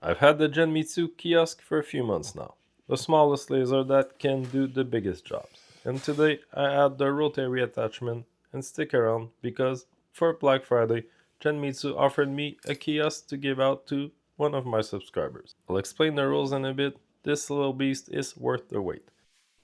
I've had the Genmitsu Kiosk for a few months now, the smallest laser that can do the biggest jobs. And today I add the Rotary attachment and stick around because for Black Friday, Genmitsu offered me a kiosk to give out to one of my subscribers. I'll explain the rules in a bit. This little beast is worth the wait.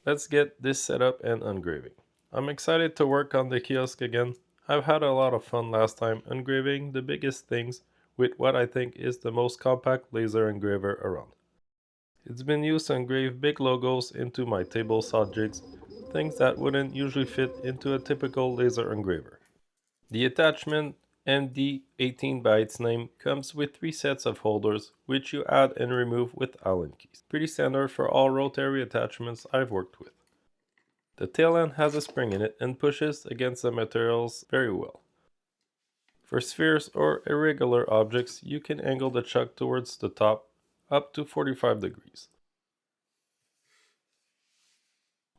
Let's get this set up and engraving. I'm excited to work on the kiosk again. I've had a lot of fun last time engraving the biggest things with what I think is the most compact laser engraver around. It's been used to engrave big logos into my table saw jigs, things that wouldn't usually fit into a typical laser engraver. The attachment MD18 by its name comes with 3 sets of holders which you add and remove with Allen keys. Pretty standard for all rotary attachments I've worked with. The tail end has a spring in it and pushes against the materials very well. For spheres or irregular objects, you can angle the chuck towards the top up to 45 degrees.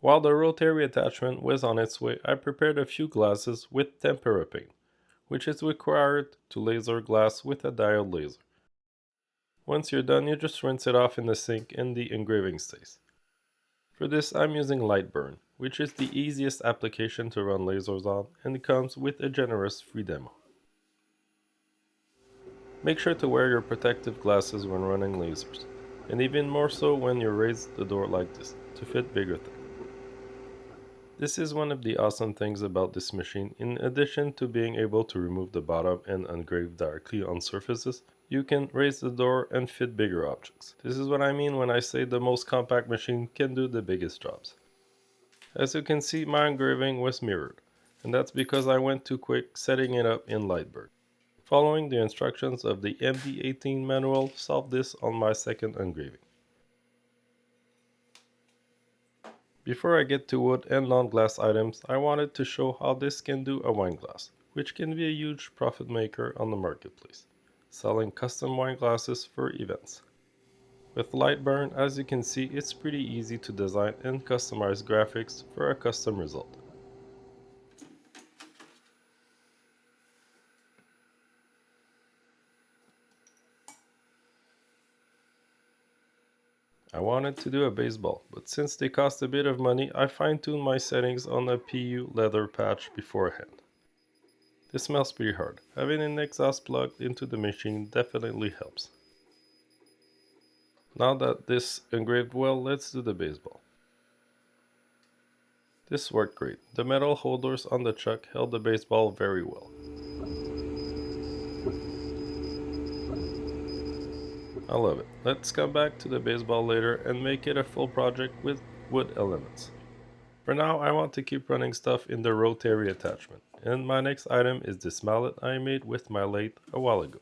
While the rotary attachment was on its way, I prepared a few glasses with tempera paint, which is required to laser glass with a diode laser. Once you're done, you just rinse it off in the sink and the engraving stays. For this, I'm using Lightburn, which is the easiest application to run lasers on and comes with a generous free demo. Make sure to wear your protective glasses when running lasers, and even more so when you raise the door like this, to fit bigger things. This is one of the awesome things about this machine. In addition to being able to remove the bottom and engrave directly on surfaces, you can raise the door and fit bigger objects. This is what I mean when I say the most compact machine can do the biggest jobs. As you can see, my engraving was mirrored, and that's because I went too quick setting it up in Lightburn. Following the instructions of the MD18 manual solved this on my second engraving. Before I get to wood and non-glass items, I wanted to show how this can do a wine glass, which can be a huge profit maker on the marketplace, selling custom wine glasses for events. With Lightburn, as you can see, it's pretty easy to design and customize graphics for a custom result. I wanted to do a baseball, but since they cost a bit of money, I fine-tuned my settings on a PU leather patch beforehand. This smells pretty hard. Having an exhaust plugged into the machine definitely helps. Now that this engraved well, let's do the baseball. This worked great. The metal holders on the chuck held the baseball very well. I love it. Let's come back to the baseball later and make it a full project with wood elements. For now, I want to keep running stuff in the rotary attachment, and my next item is this mallet I made with my lathe a while ago.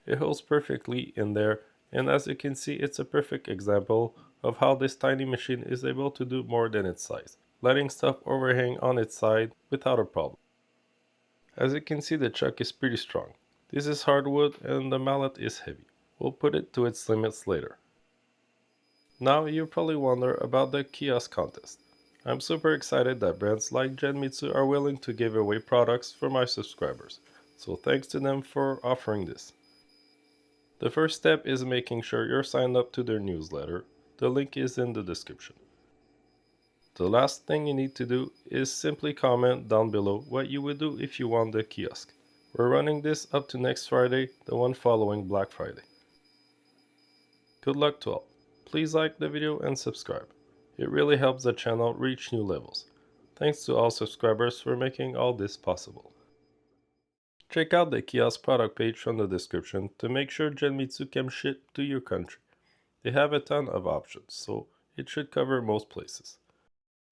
It holds perfectly in there, and as you can see, it's a perfect example of how this tiny machine is able to do more than its size, letting stuff overhang on its side without a problem. As you can see, the chuck is pretty strong. This is hardwood and the mallet is heavy. We'll put it to its limits later. Now you probably wonder about the kiosk contest. I'm super excited that brands like Genmitsu are willing to give away products for my subscribers, so thanks to them for offering this. The first step is making sure you're signed up to their newsletter. The link is in the description. The last thing you need to do is simply comment down below what you would do if you won the kiosk. We're running this up to next Friday, the one following Black Friday. Good luck to all. Please like the video and subscribe. It really helps the channel reach new levels. Thanks to all subscribers for making all this possible. Check out the kiosk product page from the description to make sure Genmitsu can ship to your country. They have a ton of options, so it should cover most places.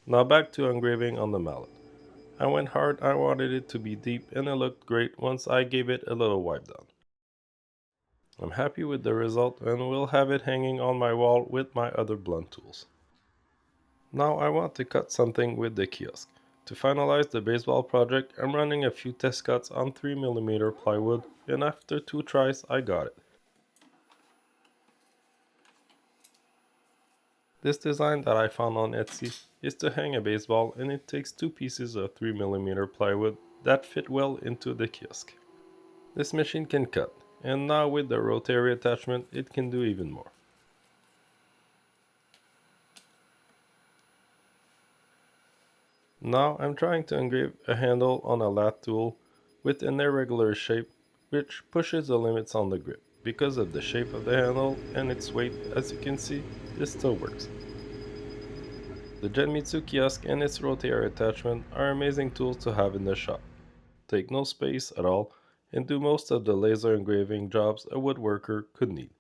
Now back to engraving on the mallet. I went hard, I wanted it to be deep, and it looked great once I gave it a little wipe down. I'm happy with the result and will have it hanging on my wall with my other blunt tools. Now I want to cut something with the kiosk. To finalize the baseball project, I'm running a few test cuts on 3mm plywood, and after 2 tries I got it. This design that I found on Etsy is to hang a baseball, and it takes 2 pieces of 3mm plywood that fit well into the kiosk. This machine can cut, and now with the rotary attachment it can do even more. Now I'm trying to engrave a handle on a lathe tool with an irregular shape which pushes the limits on the grip. Because of the shape of the handle and its weight, as you can see, this still works. The Genmitsu Kiosk and its rotary attachment are amazing tools to have in the shop. Take no space at all and do most of the laser engraving jobs a woodworker could need.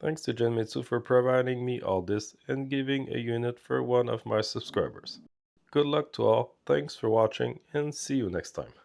Thanks to Genmitsu for providing me all this and giving a unit for one of my subscribers. Good luck to all, thanks for watching, and see you next time.